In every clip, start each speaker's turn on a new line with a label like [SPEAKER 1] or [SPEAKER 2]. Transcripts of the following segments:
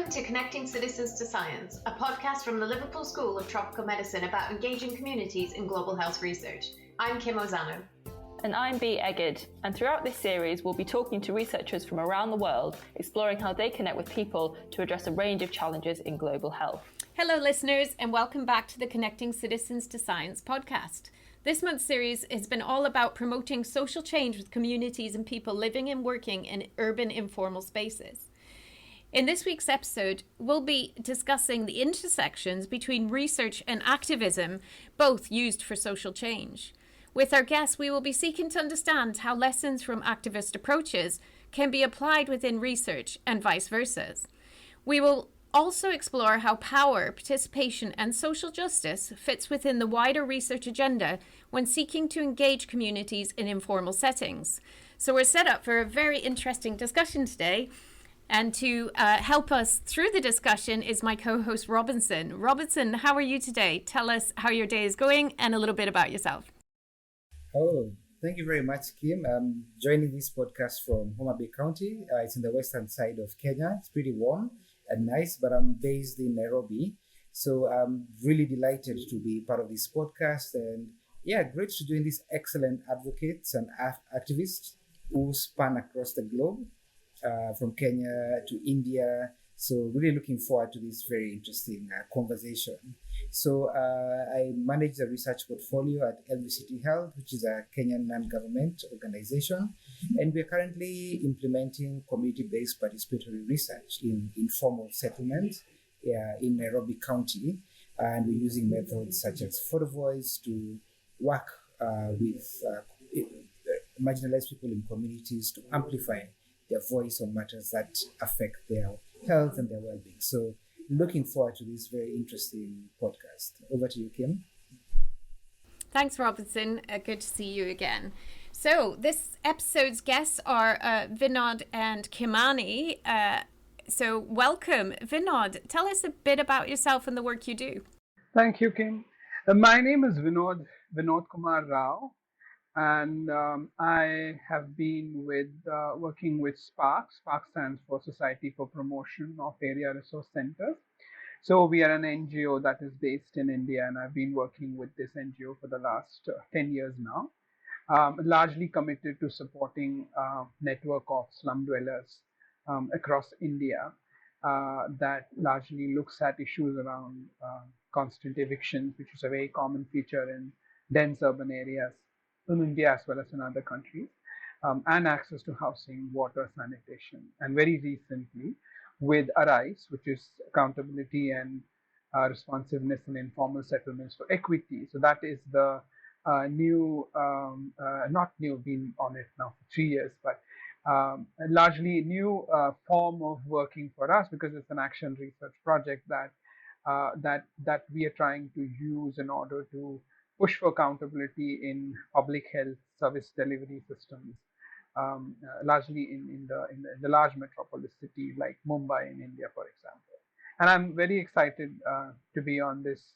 [SPEAKER 1] Welcome to Connecting Citizens to Science, a podcast from the Liverpool School of Tropical Medicine about engaging communities in global health research. I'm Kim Ozano.
[SPEAKER 2] And I'm Bea Egged, and throughout this series we'll be talking to researchers from around the world, exploring how they connect with people to address a range of challenges in global health.
[SPEAKER 3] Hello listeners, and welcome back to the Connecting Citizens to Science podcast. This month's series has been all about promoting social change with communities and people living and working in urban informal spaces. In this week's episode, we'll be discussing the intersections between research and activism, both used for social change. With our guests, we will be seeking to understand how lessons from activist approaches can be applied within research and vice versa. We will also explore how power, participation, and social justice fits within the wider research agenda when seeking to engage communities in informal settings. So we're set up for a very interesting discussion today. And to help us through the discussion is my co-host Robertson. Robertson, how are you today? Tell us how your day is going and a little bit about yourself.
[SPEAKER 4] Oh, thank you very much, Kim. I'm joining this podcast from Homa Bay County. It's in the western side of Kenya. It's pretty warm and nice, but I'm based in Nairobi. So I'm really delighted to be part of this podcast. And yeah, great to join these excellent advocates and activists who span across the globe. From Kenya to India. So really looking forward to this very interesting conversation. So I manage the research portfolio at LVCT Health, which is a Kenyan non-government organization. And we're currently implementing community-based participatory research in informal settlements in Nairobi County. And we're using methods such as photo voice to work with marginalized people in communities to amplify their voice on matters that affect their health and their well-being. So looking forward to this very interesting podcast. Over to you, Kim.
[SPEAKER 3] Thanks, Robertson. Good to see you again. So this episode's guests are Vinod and Kimani. So welcome. Vinod, tell us a bit about yourself and the work you do.
[SPEAKER 5] Thank you, Kim. My name is Vinodkumar Rao. And I have been working with SPARK. SPARK stands for Society for Promotion of Area Resource Centers. So we are an NGO that is based in India, and I've been working with this NGO for the last 10 years now, largely committed to supporting a network of slum dwellers across India that largely looks at issues around constant evictions, which is a very common feature in dense urban areas in India as well as in other countries, and access to housing, water, sanitation. And very recently with ARISE, which is accountability and responsiveness in informal settlements for equity. So that is the been on it now for 3 years, but largely new form of working for us, because it's an action research project that we are trying to use in order to push for accountability in public health service delivery systems, largely in the large metropolis cities like Mumbai in India, for example. And I'm very excited to be on this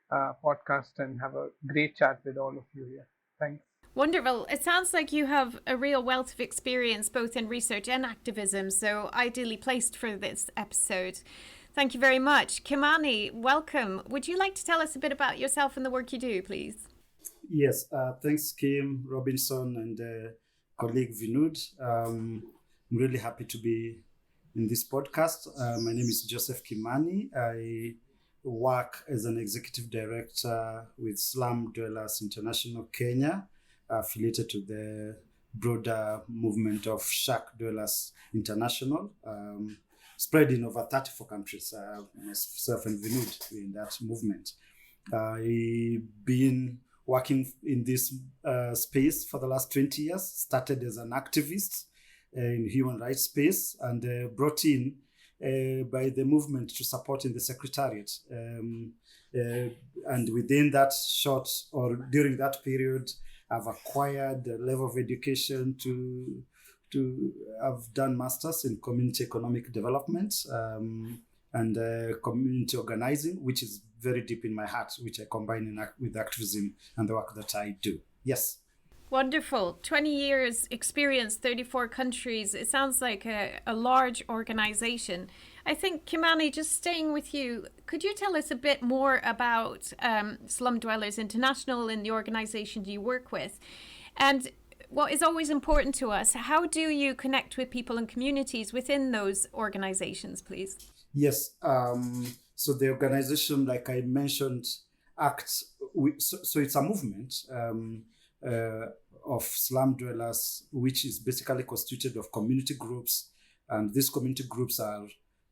[SPEAKER 5] podcast and have a great chat with all of you here. Thanks.
[SPEAKER 3] Wonderful. It sounds like you have a real wealth of experience both in research and activism, so ideally placed for this episode. Thank you very much. Kimani, welcome. Would you like to tell us a bit about yourself and the work you do, please?
[SPEAKER 6] Yes, thanks, Kim, Robinson, and colleague Vinod. I'm really happy to be in this podcast. My name is Joseph Kimani. I work as an executive director with Slum Dwellers International Kenya, affiliated to the broader movement of Shack Dwellers International. Spread in over 34 countries, myself and Vinod in that movement. I've been working in this space for the last 20 years, started as an activist in human rights space and brought in by the movement to support in the secretariat. And within that during that period, I've acquired a level of education to have done masters in community economic development and community organizing, which is very deep in my heart, which I combine with activism and the work that I do. Yes.
[SPEAKER 3] Wonderful. 20 years experience, 34 countries. It sounds like a large organization. I think, Kimani, just staying with you, could you tell us a bit more about Slum Dwellers International and the organisations you work with? And what is always important to us, how do you connect with people and communities within those organisations, please?
[SPEAKER 6] Yes. So the organization, like I mentioned, acts. So it's a movement of slum dwellers, which is basically constituted of community groups, and these community groups are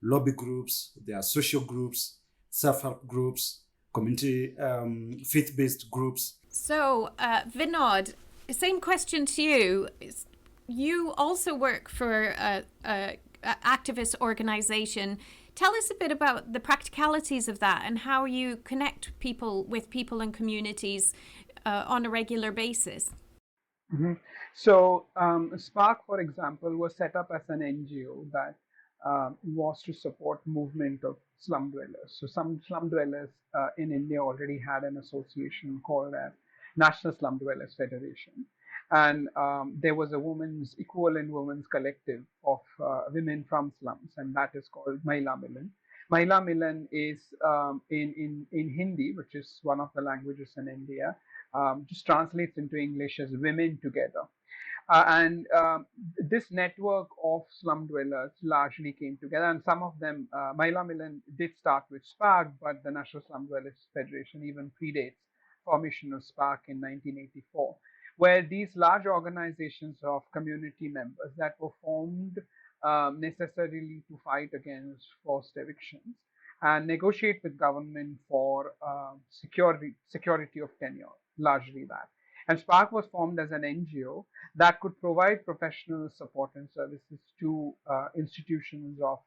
[SPEAKER 6] lobby groups, they are social groups, self-help groups, community faith-based groups.
[SPEAKER 3] So, Vinod, same question to you. You also work for a activist organization. Tell us a bit about the practicalities of that and how you connect people with people and communities on a regular basis.
[SPEAKER 5] Mm-hmm. So Spark, for example, was set up as an NGO that was to support movement of slum dwellers. So some slum dwellers in India already had an association called as National Slum Dwellers Federation. And there was a equivalent women's collective of women from slums, and that is called Mahila Milan. Mahila Milan is in Hindi, which is one of the languages in India, just translates into English as women together. And this network of slum dwellers largely came together, and some of them, Mahila Milan did start with Spark, but the National Slum Dwellers Federation even predates formation of Spark in 1984, where these large organizations of community members that were formed necessarily to fight against forced evictions and negotiate with government for security of tenure, largely that. And Spark was formed as an NGO that could provide professional support and services to institutions of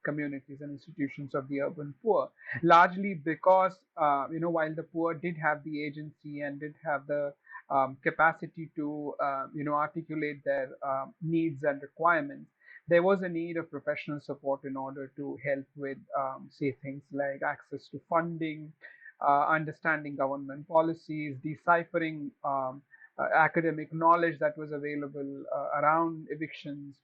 [SPEAKER 5] communities and institutions of the urban poor, largely because, while the poor did have the agency and did have the capacity to, articulate their needs and requirements, there was a need of professional support in order to help with, say, things like access to funding, understanding government policies, deciphering academic knowledge that was available around evictions,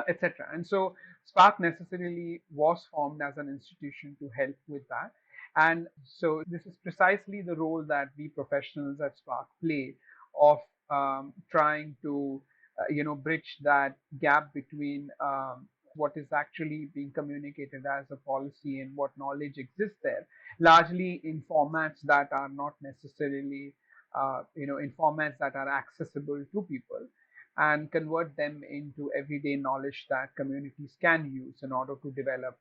[SPEAKER 5] etc. And so Spark necessarily was formed as an institution to help with that. And so this is precisely the role that we professionals at Spark play of trying to, bridge that gap between what is actually being communicated as a policy and what knowledge exists there, largely in formats that are not necessarily, in formats that are accessible to people, and convert them into everyday knowledge that communities can use in order to develop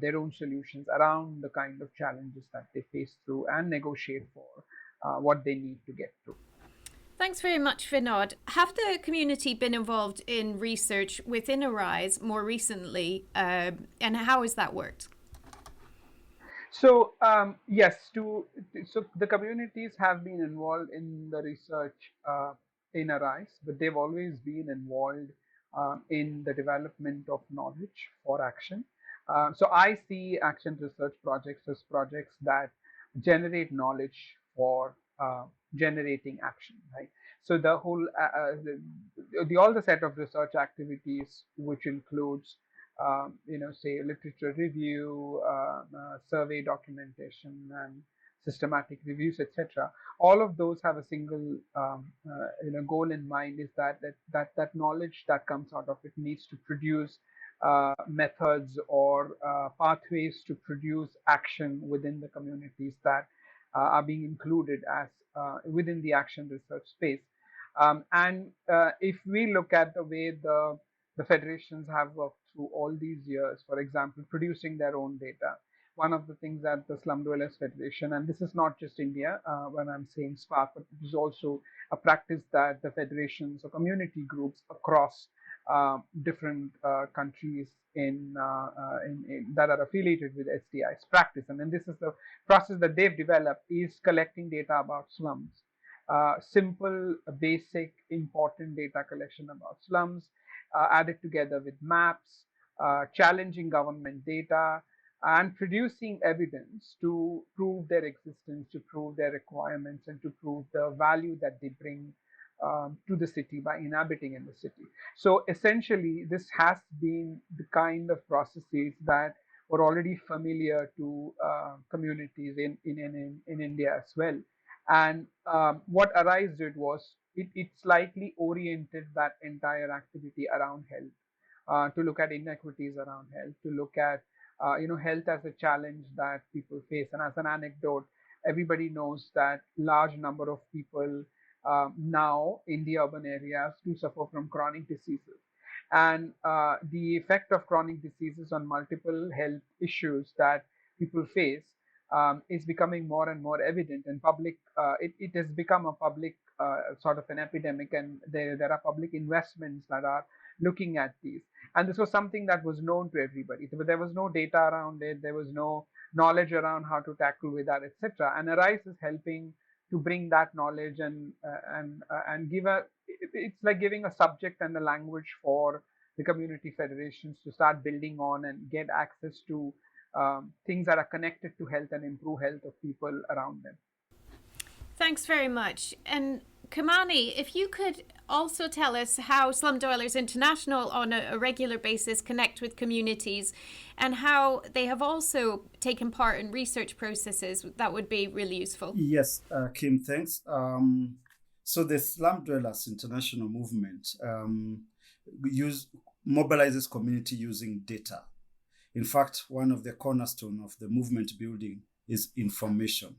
[SPEAKER 5] their own solutions around the kind of challenges that they face through and negotiate for what they need to get through.
[SPEAKER 3] Thanks very much, Vinod. Have the community been involved in research within Arise more recently, and how has that worked?
[SPEAKER 5] So yes, so the communities have been involved in the research in Arise, but they've always been involved in the development of knowledge for action. So I see action research projects as projects that generate knowledge for generating action, right? So the whole, all the set of research activities, which includes, say literature review, survey documentation, and systematic reviews, etc. All of those have a single, goal in mind: is that knowledge that comes out of it needs to produce methods or pathways to produce action within the communities that are being included as within the action research space. And if we look at the way the federations have worked through all these years, for example, producing their own data, one of the things that the Slum Dwellers Federation, and this is not just India when I'm saying Spark, but it is also a practice that the federations or community groups across different countries that are affiliated with SDI's practice. And then this is the process that they've developed, is collecting data about slums. Simple, basic, important data collection about slums, added together with maps, challenging government data, and producing evidence to prove their existence, to prove their requirements, and to prove the value that they bring to the city by inhabiting in the city. So essentially, this has been the kind of processes that were already familiar to communities in India as well. And what Arise did was it slightly oriented that entire activity around health, to look at inequities around health, to look at health as a challenge that people face. And as an anecdote, everybody knows that large number of people now in the urban areas do suffer from chronic diseases. And the effect of chronic diseases on multiple health issues that people face is becoming more and more evident. And it has become a public sort of an epidemic, and there are public investments that are looking at these. And this was something that was known to everybody. There was no data around it. There was no knowledge around how to tackle with that, etc. And Arise is helping to bring that knowledge and give it's like giving a subject and a language for the community federations to start building on and get access to things that are connected to health and improve health of people around them.
[SPEAKER 3] Thanks very much. And Kimani, if you could also tell us how Slum Dwellers International on a regular basis connect with communities and how they have also taken part in research processes, that would be really useful.
[SPEAKER 6] Yes, Kim, thanks. So the Slum Dwellers International movement mobilizes community using data. In fact, one of the cornerstone of the movement building is information.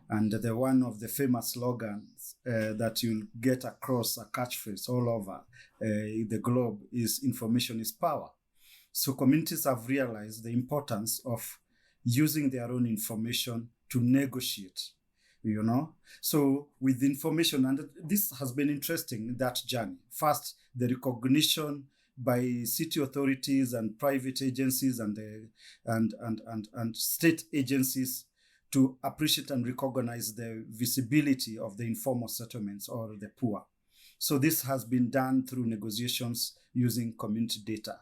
[SPEAKER 6] And one of the famous slogans that you'll get across a catchphrase all over the globe is information is power. So communities have realized the importance of using their own information to negotiate, So with information, and this has been interesting, that journey. First, the recognition by city authorities and private agencies and state agencies to appreciate and recognize the visibility of the informal settlements or the poor. So this has been done through negotiations using community data.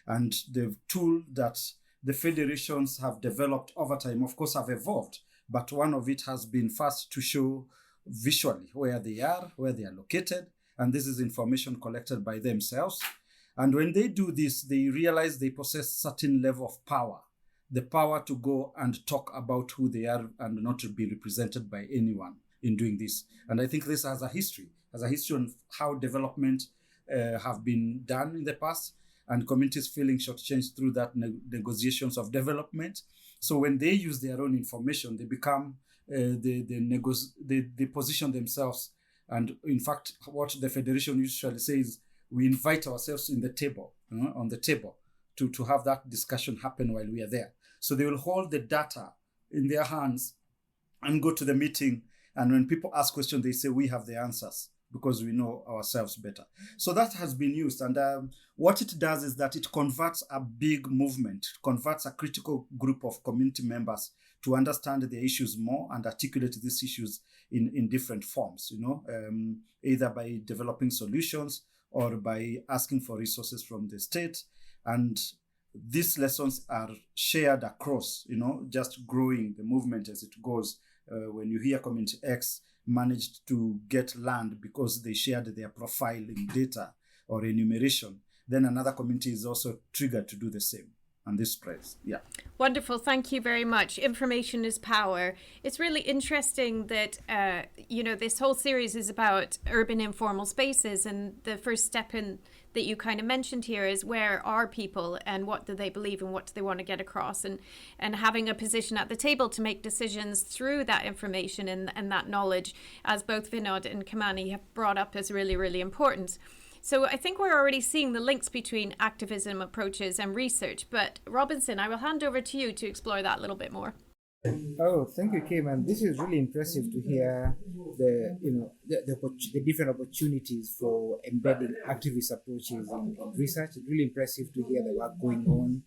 [SPEAKER 6] And the tool that the federations have developed over time, of course, have evolved, but one of it has been first to show visually where they are located, and this is information collected by themselves. And when they do this, they realize they possess certain level of power, the power to go and talk about who they are and not to be represented by anyone in doing this. And I think this has a history on how development have been done in the past, and communities feeling shortchanged through that negotiations of development. So when they use their own information, they become, they position themselves. And in fact, what the federation usually says, we invite ourselves on the table to have that discussion happen while we are there. So they will hold the data in their hands and go to the meeting. And when people ask questions, they say, we have the answers because we know ourselves better. So that has been used. And what it does is that it converts a big movement, converts a critical group of community members to understand the issues more and articulate these issues in different forms, either by developing solutions or by asking for resources from the state. And these lessons are shared across, just growing the movement as it goes. When you hear Community X managed to get land because they shared their profiling data or enumeration, then another community is also triggered to do the same. And this spreads. Yeah.
[SPEAKER 3] Wonderful. Thank you very much. Information is power. It's really interesting that, this whole series is about urban informal spaces. And the first step in that you kind of mentioned here is where are people and what do they believe and what do they want to get across, and having a position at the table to make decisions through that information and that knowledge, as both Vinod and Kimani have brought up, is really, really important. So I think we're already seeing the links between activism approaches and research, but Robertson, I will hand over to you to explore that a little bit more.
[SPEAKER 4] Oh, thank you, Kim. And this is really impressive to hear the different opportunities for embedding activist approaches in research. It's really impressive to hear the work going on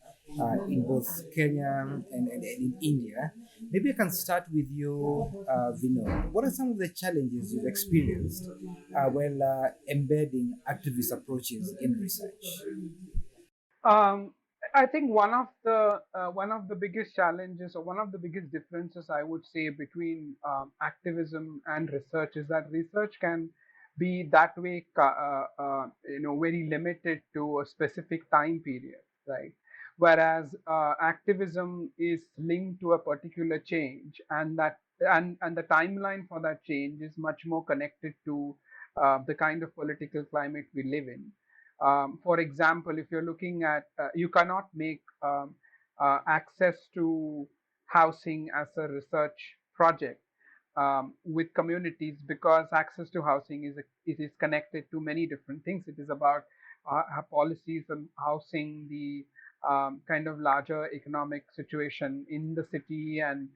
[SPEAKER 4] in both Kenya and in India. Maybe I can start with you, Vinod. What are some of the challenges you've experienced while embedding activist approaches in research?
[SPEAKER 5] I think one of the biggest challenges, or one of the biggest differences, I would say, between activism and research is that research can be that way, very limited to a specific time period, right? Whereas activism is linked to a particular change, and the timeline for that change is much more connected to the kind of political climate we live in. For example, if you're looking at, you cannot make access to housing as a research project with communities, because access to housing is connected to many different things. It is about policies on housing, the kind of larger economic situation in the city, and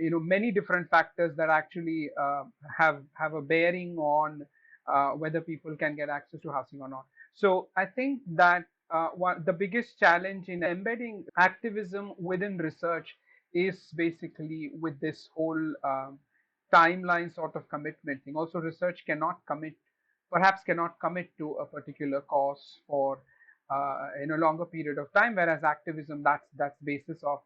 [SPEAKER 5] many different factors that actually have a bearing on whether people can get access to housing or not. So I think that the biggest challenge in embedding activism within research is basically with this whole timeline sort of commitment thing. Also, research perhaps cannot commit to a particular cause for in a longer period of time, whereas activism, that's basis of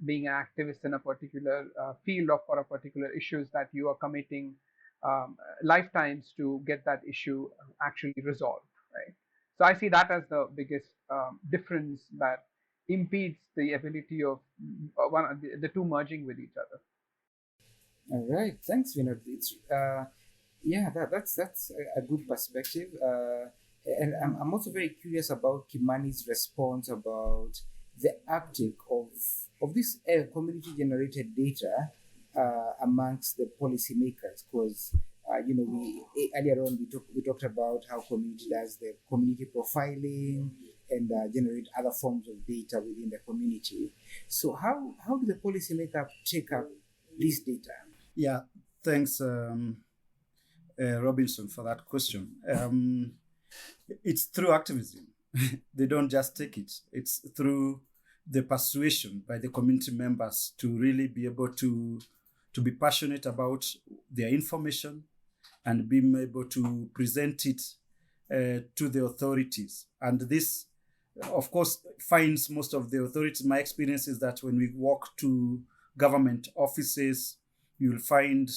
[SPEAKER 5] being an activist in a particular field or for a particular issues that you are committing lifetimes to get that issue actually resolved, right? So I see that as the biggest difference that impedes the ability of the two merging with each other.
[SPEAKER 4] All right, thanks, Vinod. It's that's a good perspective, and I'm also very curious about Kimani's response about the uptake of this community-generated data amongst the policymakers, because we earlier on we talked about how community does the community profiling and generate other forms of data within the community. So how do the policymakers take up this data?
[SPEAKER 6] Yeah, thanks, Robinson, for that question. It's through activism. They don't just take it. It's through the persuasion by the community members to really be able to be passionate about their information and being able to present it to the authorities. And this, of course, finds most of the authorities. My experience is that when we walk to government offices, you'll find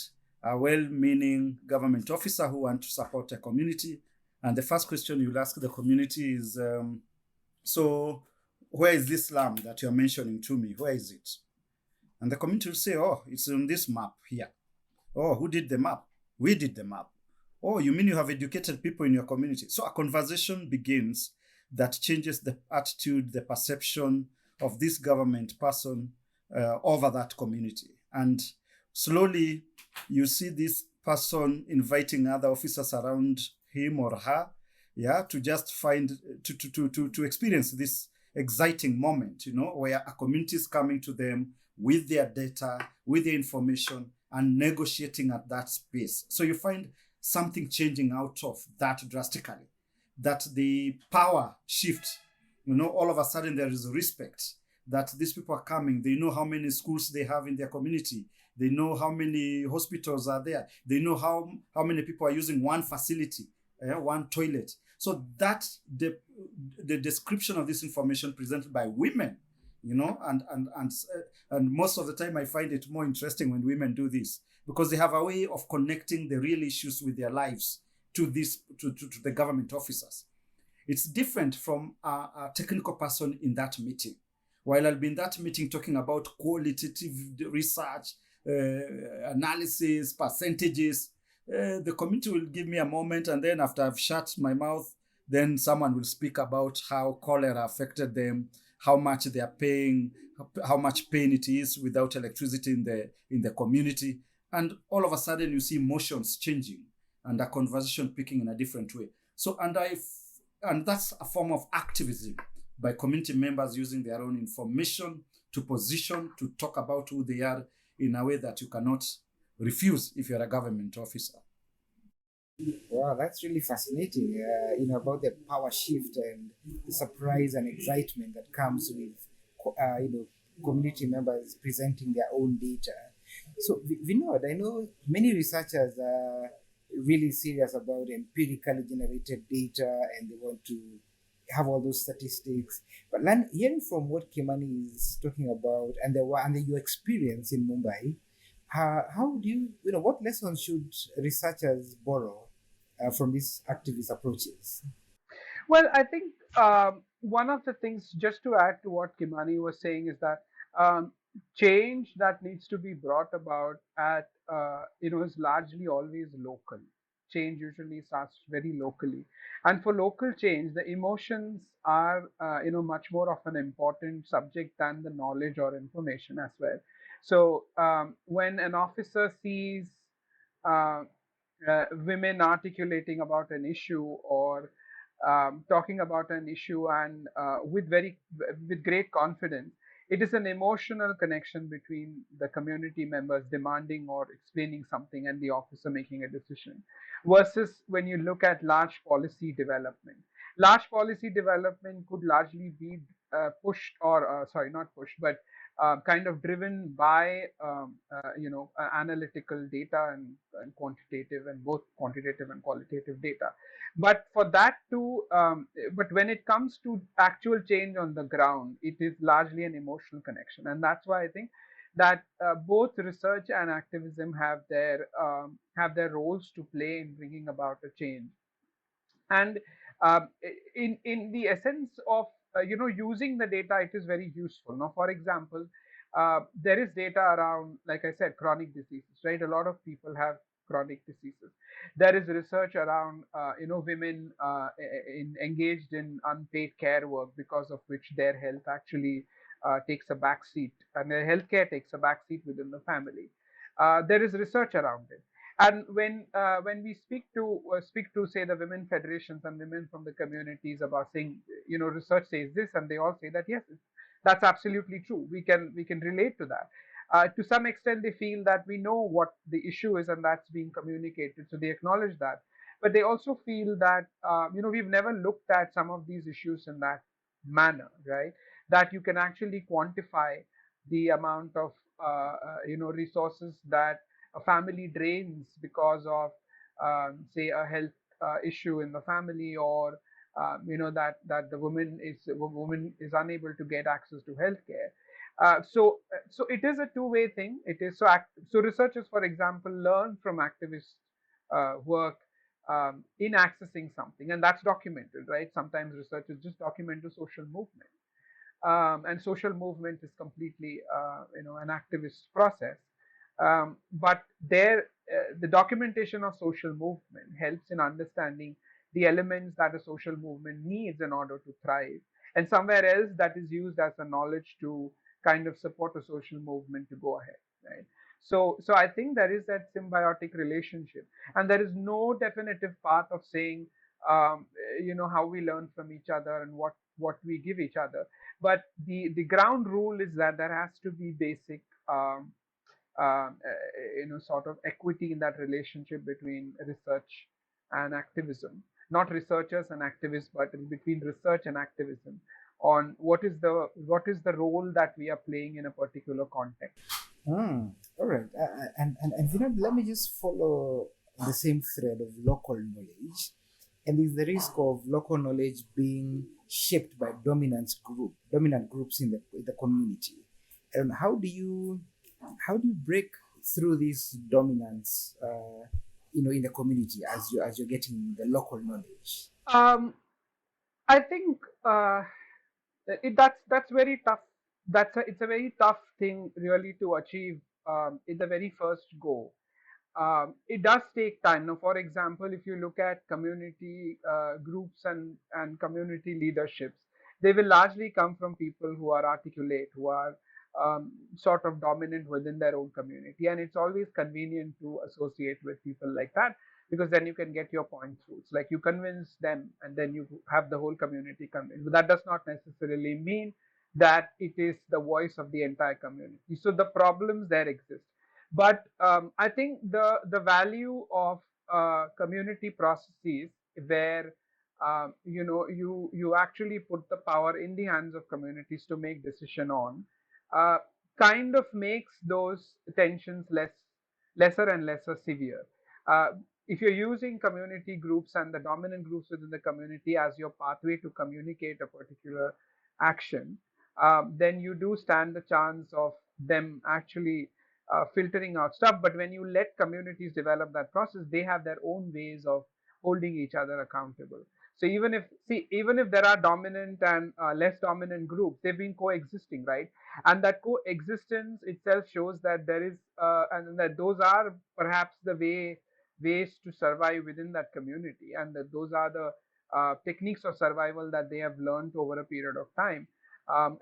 [SPEAKER 6] a well-meaning government officer who wants to support a community. And the first question you'll ask the community is, so where is this slum that you're mentioning to me? Where is it? And the community will say, oh, it's on this map here. Oh, who did the map? We did the map. Oh, you mean you have educated people in your community? So a conversation begins that changes the attitude, the perception of this government person over that community. And slowly you see this person inviting other officers around him or her, to just to experience this exciting moment, where a community is coming to them with their data, with their information, and negotiating at that space. So you find something changing out of that drastically, that the power shift, all of a sudden there is respect that these people are coming. They know how many schools they have in their community. They know how many hospitals are there. They know how many people are using one facility, one toilet. So that the description of this information presented by women, and most of the time I find it more interesting when women do this, because they have a way of connecting the real issues with their lives to the government officers. It's different from a technical person in that meeting. While I'll be in that meeting talking about qualitative research, analysis, percentages, the committee will give me a moment, and then after I've shut my mouth, then someone will speak about how cholera affected them, how much they are paying, how much pain it is without electricity in the community. And all of a sudden you see emotions changing and a conversation picking in a different way. So, and that's a form of activism by community members using their own information to position, to talk about who they are in a way that you cannot refuse if you're a government officer.
[SPEAKER 4] Wow, that's really fascinating, about the power shift and the surprise and excitement that comes with, community members presenting their own data. So, Vinod, I know many researchers are really serious about empirically generated data and they want to have all those statistics. But hearing from what Kimani is talking about and your experience in Mumbai, how do what lessons should researchers borrow from these activist approaches?
[SPEAKER 5] Well, I think one of the things, just to add to what Kimani was saying, is that um, change that needs to be brought about at is largely always local. Change usually starts very locally, and for local change, the emotions are much more of an important subject than the knowledge or information as well. So when an officer sees uh, women articulating about an issue, or talking about an issue, and with great confidence, it is an emotional connection between the community members demanding or explaining something and the officer making a decision, versus when you look at large policy development. Large policy development could largely be pushed, or sorry, not pushed, but kind of driven by analytical data, and quantitative, and both quantitative and qualitative data. But for that to but when it comes to actual change on the ground, it is largely an emotional connection, and that's why I think that both research and activism have their roles to play in bringing about a change. And in the essence of using the data, it is very useful. Now, for example, there is data around, like I said, chronic diseases, right? A lot of people have chronic diseases. There is research around women engaged in unpaid care work, because of which their health actually takes a back seat, and their healthcare takes a back seat within the family. There is research around it. And when we speak to say the women federations and women from the communities about saying, research says this, and they all say that yes, that's absolutely true. We can relate to that. To some extent, they feel that we know what the issue is, and that's being communicated, so they acknowledge that. But they also feel that we've never looked at some of these issues in that manner, right? That you can actually quantify the amount of resources that a family drains because of say a health issue in the family, or that the woman is unable to get access to healthcare. So it is a two-way thing. It is so researchers, for example, learn from activist work in accessing something, and that's documented, right? Sometimes researchers just document the social movement, and social movement is completely an activist process. But the documentation of social movement helps in understanding the elements that a social movement needs in order to thrive, and somewhere else that is used as a knowledge to kind of support a social movement to go ahead, right? So I think there is that symbiotic relationship, and there is no definitive path of saying how we learn from each other and what we give each other. But the ground rule is that there has to be basic sort of equity in that relationship between research and activism. Not researchers and activists, but between research and activism, on what is the role that we are playing in a particular context.
[SPEAKER 4] All right. And let me just follow the same thread of local knowledge. And there's the risk of local knowledge being shaped by dominant groups in the community. And how do you break through this dominance in the community as you're getting the local knowledge?
[SPEAKER 5] I think that's very tough. It's a very tough thing really to achieve in the very first go. It does take time. Now, for example, if you look at community groups and community leaderships, they will largely come from people who are articulate, who are sort of dominant within their own community. And it's always convenient to associate with people like that, because then you can get your point through. It's like you convince them, and then you have the whole community convinced. But that does not necessarily mean that it is the voice of the entire community. So the problems there exist. But I think the value of community processes where you actually put the power in the hands of communities to make decision on uh, kind of makes those tensions lesser and lesser severe. Uh, if you're using community groups and the dominant groups within the community as your pathway to communicate a particular action, then you do stand the chance of them actually filtering out stuff. But when you let communities develop that process, they have their own ways of holding each other accountable. So even if there are dominant and less dominant groups, they've been coexisting, right? And that coexistence itself shows that there is and that those are perhaps the ways to survive within that community, and that those are the techniques of survival that they have learned over a period of time.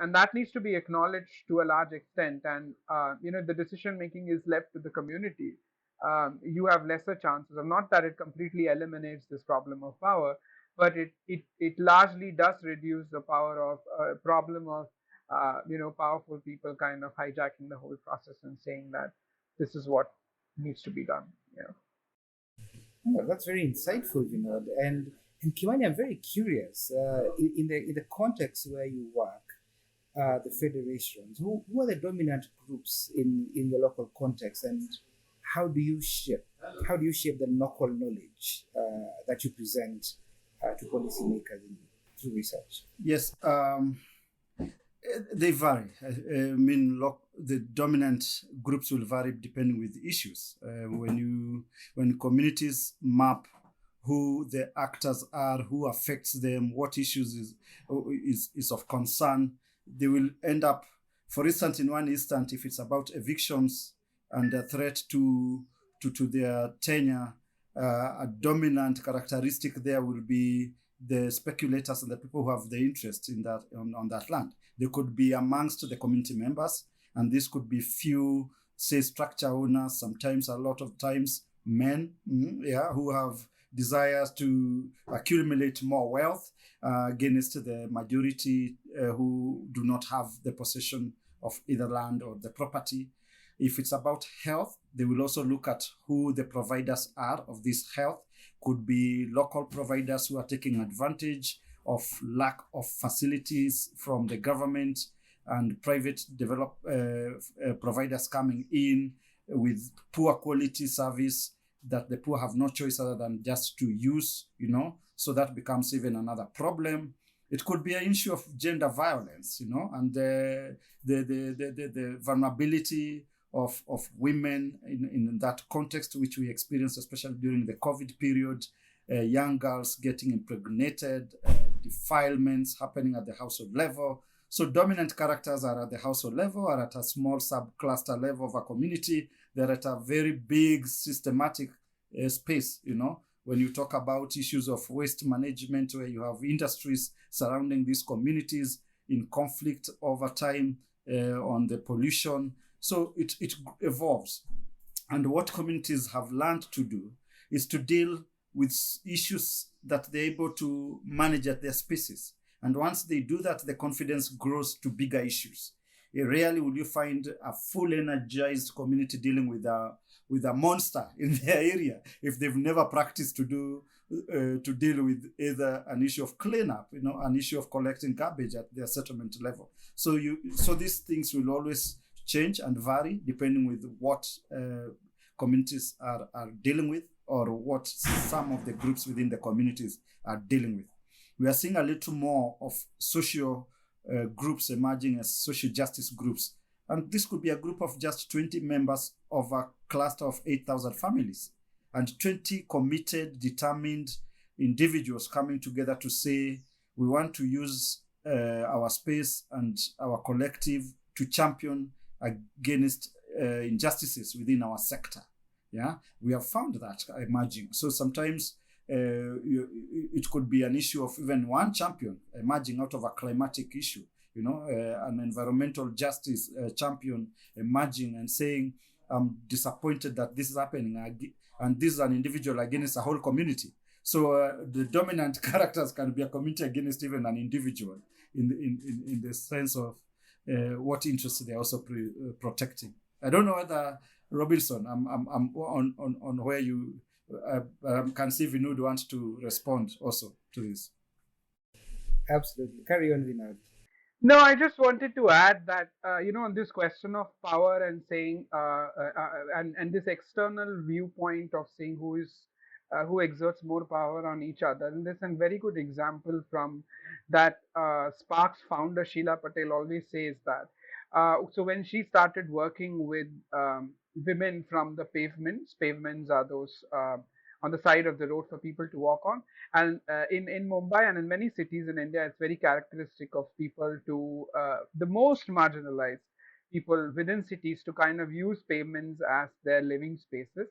[SPEAKER 5] And that needs to be acknowledged to a large extent. And the decision making is left to the community. You have lesser chances, of not that it completely eliminates this problem of power, but it largely does reduce the power of problem of powerful people kind of hijacking the whole process and saying that this is what needs to be done. Yeah.
[SPEAKER 4] Oh, that's very insightful, Vinod. And Kimani, I'm very curious. In the context where you work, the federations, who are the dominant groups in the local context, and how do you shape the local knowledge that you present to policymakers through research?
[SPEAKER 6] Yes, they vary. I mean, the dominant groups will vary depending with the issues. When communities map who the actors are, who affects them, what issues is of concern, they will end up, for instance, in one instance, if it's about evictions and a threat to their tenure, a dominant characteristic there will be the speculators and the people who have the interest in that on that land. They could be amongst the community members, and this could be few, say, structure owners, sometimes, a lot of times, men, who have desires to accumulate more wealth against the majority who do not have the possession of either land or the property. If it's about health, they will also look at who the providers are of this health. Could be local providers who are taking advantage of lack of facilities from the government, and private providers coming in with poor quality service that the poor have no choice other than just to use, so that becomes even another problem. It could be an issue of gender violence, and the vulnerability of women in that context, which we experienced, especially during the COVID period, young girls getting impregnated, defilements happening at the household level. So dominant characters are at the household level, or at a small sub-cluster level of a community. They're at a very big systematic space, when you talk about issues of waste management, where you have industries surrounding these communities in conflict over time on the pollution. So it evolves. And what communities have learned to do is to deal with issues that they're able to manage at their spaces. And once they do that, the confidence grows to bigger issues. Rarely will you find a full energized community dealing with a monster in their area if they've never practiced to deal with either an issue of cleanup, an issue of collecting garbage at their settlement level. So these things will always change and vary depending with what communities are dealing with, or what some of the groups within the communities are dealing with. We are seeing a little more of social groups emerging as social justice groups. And this could be a group of just 20 members of a cluster of 8,000 families, and 20 committed, determined individuals coming together to say, we want to use our space and our collective to champion against injustices within our sector. Yeah, we have found that emerging. So sometimes it could be an issue of even one champion emerging out of a climatic issue, an environmental justice champion emerging and saying, I'm disappointed that this is happening, and this is an individual against a whole community. So the dominant characters can be a community against even an individual in the sense of what interests they're also protecting. I don't know whether Robertson, I'm on where you can see Vinod wants to respond also to this.
[SPEAKER 4] Absolutely. Carry on, Vinod.
[SPEAKER 5] No, I just wanted to add that, on this question of power and saying, and this external viewpoint of saying who exerts more power on each other. And there's a very good example from that Sparks founder, Sheila Patel, always says that. So when she started working with women from the pavements are those on the side of the road for people to walk on. And in Mumbai and in many cities in India, it's very characteristic of people to the most marginalized people within cities to kind of use pavements as their living spaces.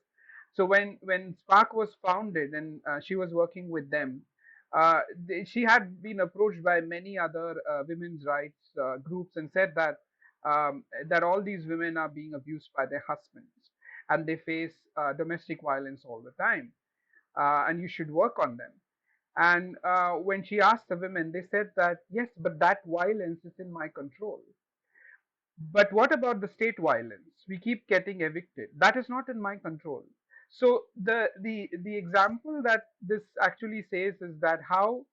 [SPEAKER 5] So when Spark was founded and she was working with them, she had been approached by many other women's rights groups and said that that all these women are being abused by their husbands and they face domestic violence all the time, and you should work on them. And when she asked the women, they said that yes, but that violence is in my control. But what about the state violence? We keep getting evicted. That is not in my control. So the example that this actually says is that how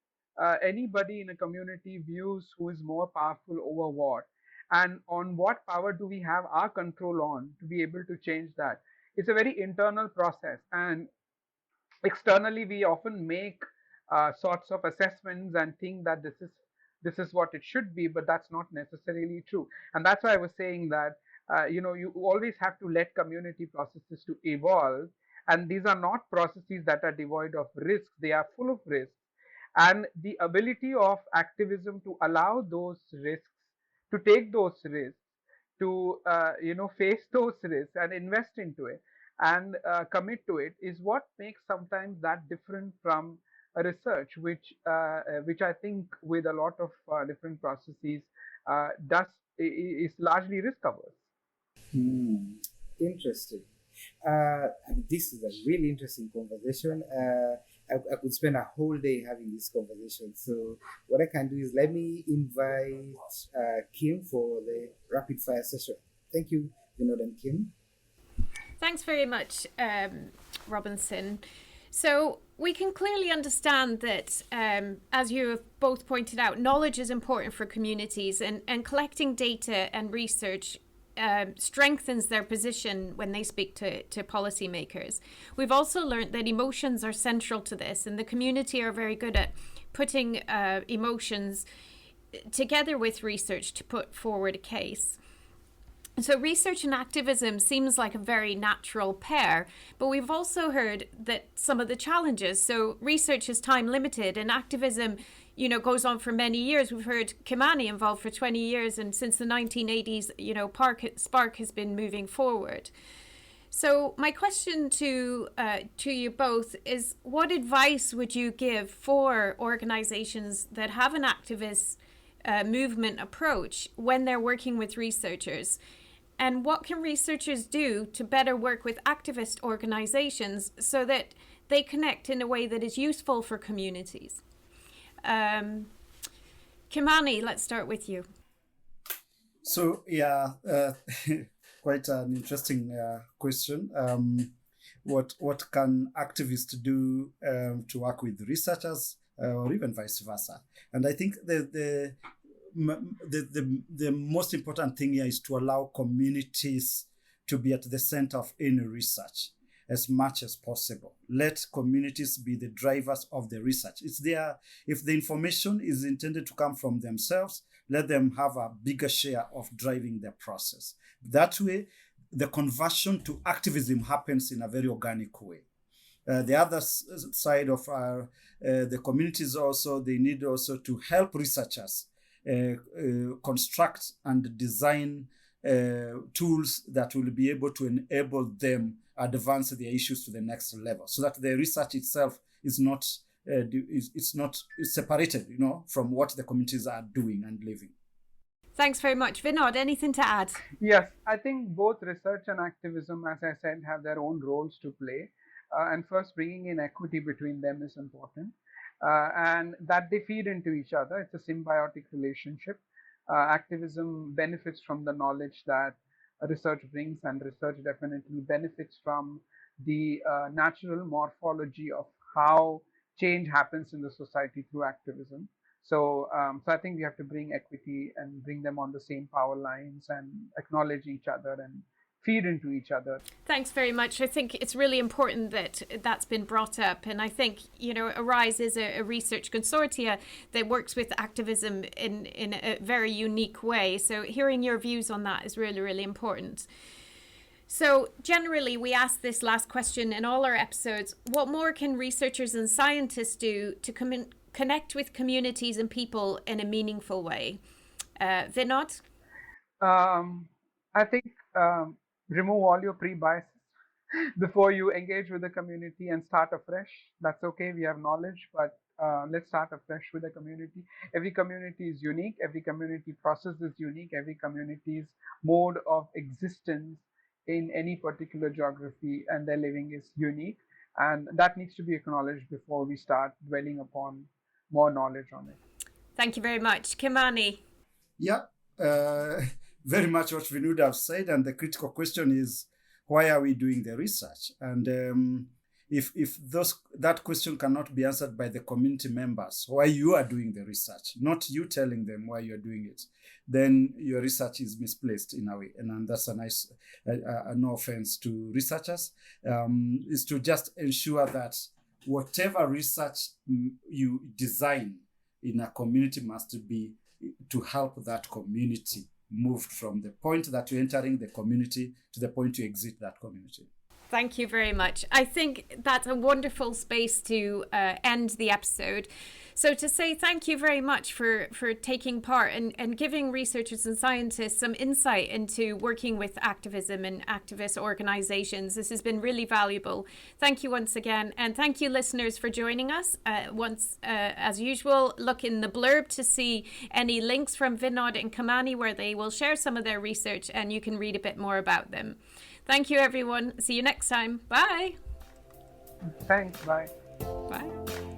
[SPEAKER 5] anybody in a community views who is more powerful over what, and on what power do we have our control on to be able to change that. It's a very internal process, and externally we often make sorts of assessments and think that this is what it should be, but that's not necessarily true. And that's why I was saying that you always have to let community processes to evolve, and these are not processes that are devoid of risks. They are full of risks, and the ability of activism to allow those risks, to take those risks, to face those risks and invest into it and commit to it is what makes sometimes that different from a research, which I think with a lot of different processes does is largely risk averse.
[SPEAKER 4] Interesting. This is a really interesting conversation. I could spend a whole day having this conversation. So what I can do is let me invite Kim for the rapid fire session. Thank you, Vinod and Kim.
[SPEAKER 3] Thanks very much, Robertson. So we can clearly understand that, as you have both pointed out, knowledge is important for communities, and collecting data and research strengthens their position when they speak to policymakers. We've also learned that emotions are central to this, and the community are very good at putting emotions together with research to put forward a case. So research and activism seems like a very natural pair, but we've also heard that some of the challenges. So research is time limited, and activism, goes on for many years. We've heard Kimani involved for 20 years, and since the 1980s, Spark has been moving forward. So my question to you both is, what advice would you give for organizations that have an activist movement approach when they're working with researchers? And what can researchers do to better work with activist organizations so that they connect in a way that is useful for communities? Kimani, let's start with you.
[SPEAKER 6] So, quite an interesting question. What can activists do to work with researchers or even vice versa? And I think the most important thing here is to allow communities to be at the center of any research as much as possible. Let communities be the drivers of the research. It's there. If the information is intended to come from themselves, let them have a bigger share of driving the process. That way, the conversion to activism happens in a very organic way. The other side of the communities also, they need also to help researchers construct and design tools that will be able to enable them advance their issues to the next level, so that the research itself is not separated, from what the communities are doing and living.
[SPEAKER 3] Thanks very much. Vinod, anything to add?
[SPEAKER 5] Yes, I think both research and activism, as I said, have their own roles to play. And first, bringing in equity between them is important. And that they feed into each other. It's a symbiotic relationship. Activism benefits from the knowledge that research brings, and research definitely benefits from the natural morphology of how change happens in the society through activism. So I think we have to bring equity and bring them on the same power lines and acknowledge each other and feed into each other.
[SPEAKER 3] Thanks very much. I think it's really important that that's been brought up. And I think, ARISE is a research consortia that works with activism in a very unique way. So hearing your views on that is really, really important. So generally, we ask this last question in all our episodes. What more can researchers and scientists do to connect with communities and people in a meaningful way? Vinod?
[SPEAKER 5] I think remove all your pre-biases before you engage with the community and start afresh. That's okay. We have knowledge, but let's start afresh with the community. Every community is unique. Every community process is unique. Every community's mode of existence in any particular geography and their living is unique. And that needs to be acknowledged before we start dwelling upon more knowledge on it.
[SPEAKER 3] Thank you very much. Kimani?
[SPEAKER 6] Yeah, very much what Vinod have said. And the critical question is, why are we doing the research? And if that question cannot be answered by the community members, why you are doing the research, not you telling them why you're doing it, then your research is misplaced in a way. And that's a nice, no offense to researchers, is to just ensure that whatever research you design in a community must be to help that community move from the point that you're entering the community to the point you exit that community.
[SPEAKER 3] Thank you very much. I think that's a wonderful space to end the episode. So to say thank you very much for taking part and giving researchers and scientists some insight into working with activism and activist organizations. This has been really valuable. Thank you once again. And thank you, listeners, for joining us. As usual, look in the blurb to see any links from Vinod and Kimani where they will share some of their research and you can read a bit more about them. Thank you, everyone. See you next time. Bye.
[SPEAKER 5] Thanks. Bye.
[SPEAKER 3] Bye.